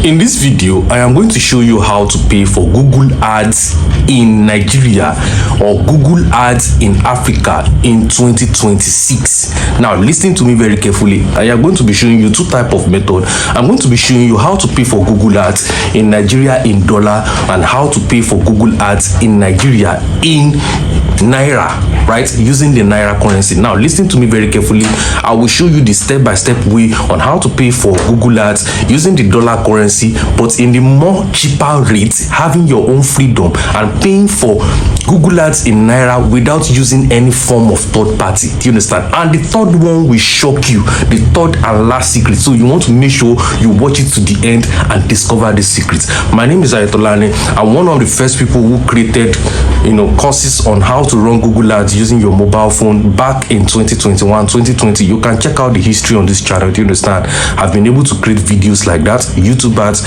In this video, I am going to show you how to pay for Google Ads in Nigeria or Google Ads in Africa in 2026. Now, listen to me very carefully. I am going to be showing you two types of method. I'm going to be showing you how to pay for Google Ads in Nigeria in dollar and how to pay for Google Ads in Nigeria in Naira, right? Using the Naira currency. Now, listen to me very carefully. I will show you the step-by-step way on how to pay for Google Ads using the dollar currency, but in the more cheaper rate, having your own freedom and paying for Google Ads in Naira without using any form of third party. Do you understand? And the third one will shock you, the third and last secret. So you want to make sure you watch it to the end and discover the secrets. My name is Ayatollah. I'm one of the first people who created, courses on how to run Google Ads using your mobile phone back in 2021, 2020. You can check out the history on this channel. Do you understand? I've been able to create videos like that, YouTube ads.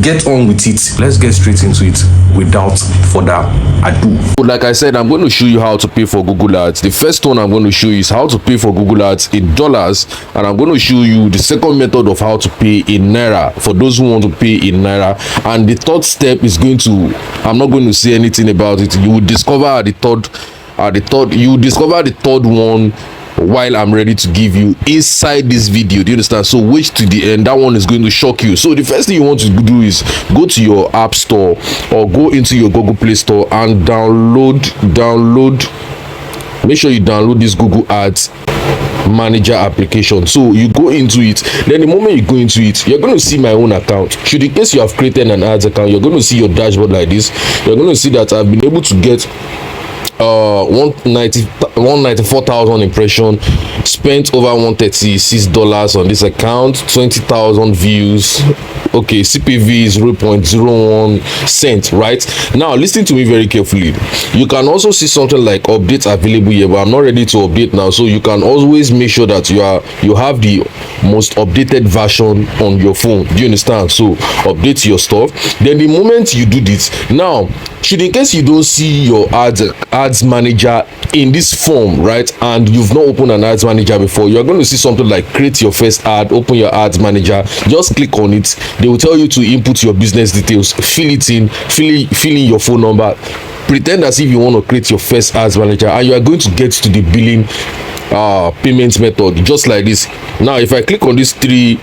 Get on with it. Let's get straight into it without further ado. Like I said, I'm going to show you how to pay for Google Ads. The first one I'm going to show you is how to pay for Google Ads in dollars, and I'm going to show you the second method of how to pay in Naira for those who want to pay in Naira. And the third step is I'm not going to say anything about it. You will discover the third one while I'm ready to give you inside this video. Do you understand? So wait to the end. That one is going to shock you. So the first thing you want to do is go to your app store or go into your Google Play Store and make sure you download this Google Ads Manager application. So you go into it. Then the moment you go into it, you're going to see my own account. Should in case you have created an ads account, you're going to see your dashboard like this. You're going to see that I've been able to get 194,000 impression, spent over $136 on this account, 20,000 views. Okay, CPV is 0.01 cent. Right now, listen to me very carefully. You can also see something like updates available here, but I'm not ready to update now. So you can always make sure that you have the most updated version on your phone. Do you understand? So update your stuff. Then the moment you do this, now should in case you don't see your ads manager in this form, right, and you've not opened an ads manager before, you're going to see something like create your first ad, open your ads manager. Just click on it. They will tell you to input your business details, fill in your phone number, pretend as if you want to create your first ads manager, and you are going to get to the billing payment method just like this. Now if I click on this three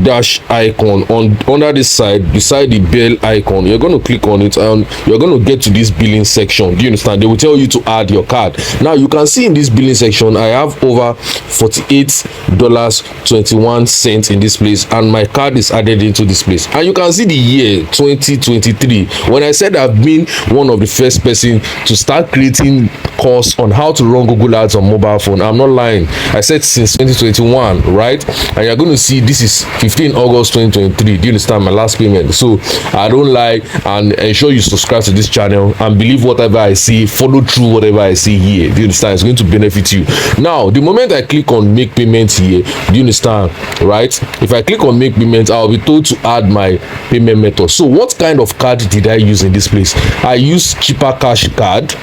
dash icon under this side beside the bell icon, you're going to click on it and you're going to get to this billing section. Do you understand? They will tell you to add your card. Now you can see in this billing section I have over $48.21 in this place, and my card is added into this place. And you can see the year 2023. When I said I've been one of the first person to start creating course on how to run Google Ads on mobile phone, I'm not lying. I said since 2021, right? And you're going to see this is 15 August 2023. Do you understand? My last payment. So I don't lie, and ensure you subscribe to this channel and believe whatever I see, follow through whatever I see here. Do you understand? It's going to benefit you. Now the moment I click on make payments here, do you understand, right? If I click on make payments, I'll be told to add my payment method. So what kind of card did I use in this place? I use cheaper cash card,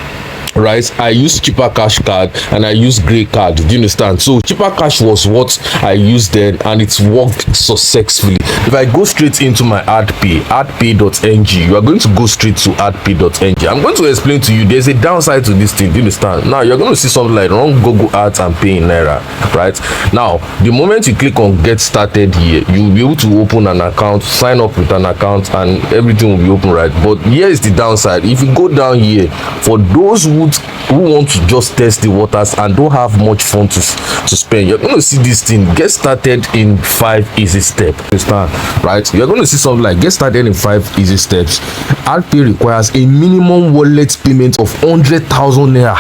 right? I use cheaper cash card and I use gray card. Do you understand? So cheaper cash was what I used then, and it's worked successfully. If I go straight into my adpay.ng, you are going to go straight to adpay.ng. I'm going to explain to you there's a downside to this thing. Do you understand? Now you're going to see something like run Google Ads and pay in Naira, right? Now the moment you click on get started here, you'll be able to open an account, sign up with an account, and everything will be open, right? But here is the downside. If you go down here, for those who want to just test the waters and don't have much fun to spend, you're going to see this thing, get started in 5 easy steps. Understand, right? You're going to see something like get started in 5 easy steps. AdPay requires a minimum wallet payment of 100,000 naira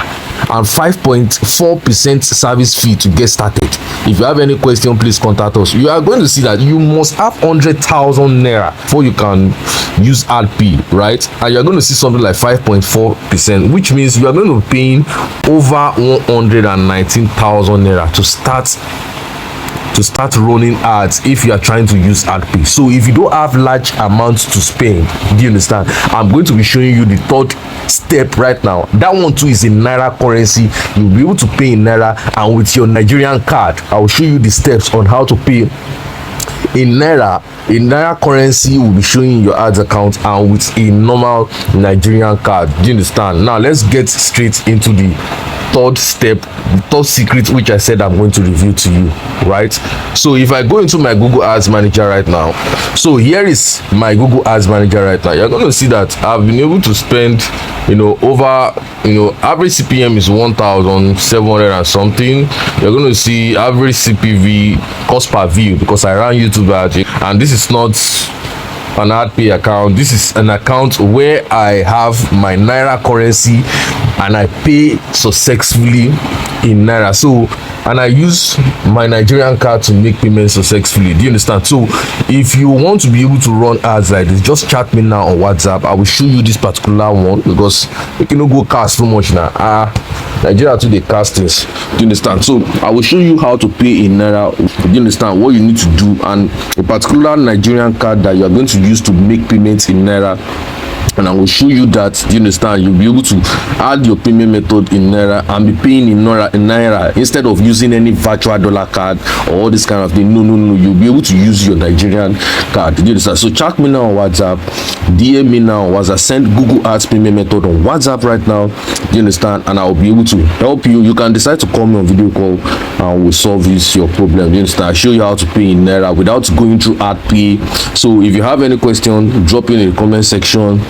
and 5.4% service fee to get started. If you have any question, please contact us. You are going to see that you must have 100,000 naira before you can use AdPay, right? And you're going to see something like 5.4%, which means you are going to be paying over 119,000 naira to start running ads if you are trying to use AdPay. So if you don't have large amounts to spend, do you understand? I'm going to be showing you the third step right now. That one too is in Naira currency. You'll be able to pay in Naira and with your Nigerian card. I will show you the steps on how to pay in Naira currency will be showing in your ads account and with a normal Nigerian card. Do you understand? Now let's get straight into the third step, the third secret, which I said I'm going to reveal to you, right? So if I go into my Google Ads Manager right now, so here is my Google Ads Manager right now. You're going to see that I've been able to spend, over, average CPM is 1,700 and something. You're going to see average CPV, cost per view, because I ran YouTube ads, and this is not an AdPay account. This is an account where I have my Naira currency and I pay successfully in Naira. So, and I use my Nigerian card to make payments successfully. Do you understand? So if you want to be able to run ads like this, just chat me now on WhatsApp. I will show you this particular one, because you cannot go cast too much now. Nigeria to the castings. Do you understand? So I will show you how to pay in Naira. Do you understand what you need to do, and a particular Nigerian card that you are going to use to make payments in Naira. And I will show you that, you understand, you'll be able to add your payment method in Naira and be paying in Naira instead of using any virtual dollar card or all this kind of thing. No, you'll be able to use your Nigerian card. You understand? So chat me now on WhatsApp, DM me now on WhatsApp, send Google Ads payment method on WhatsApp right now. You understand? And I'll be able to help you. You can decide to call me on video call and we'll solve your problem. You understand? I'll show you how to pay in Naira without going through AdPay. So if you have any question, drop it in the comment section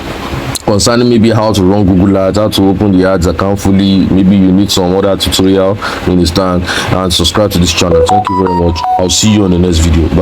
concerning maybe how to run Google Ads, how to open the ads account fully. Maybe you need some other tutorial, you understand, and subscribe to this channel. Thank you very much. I'll see you on the next video. Bye.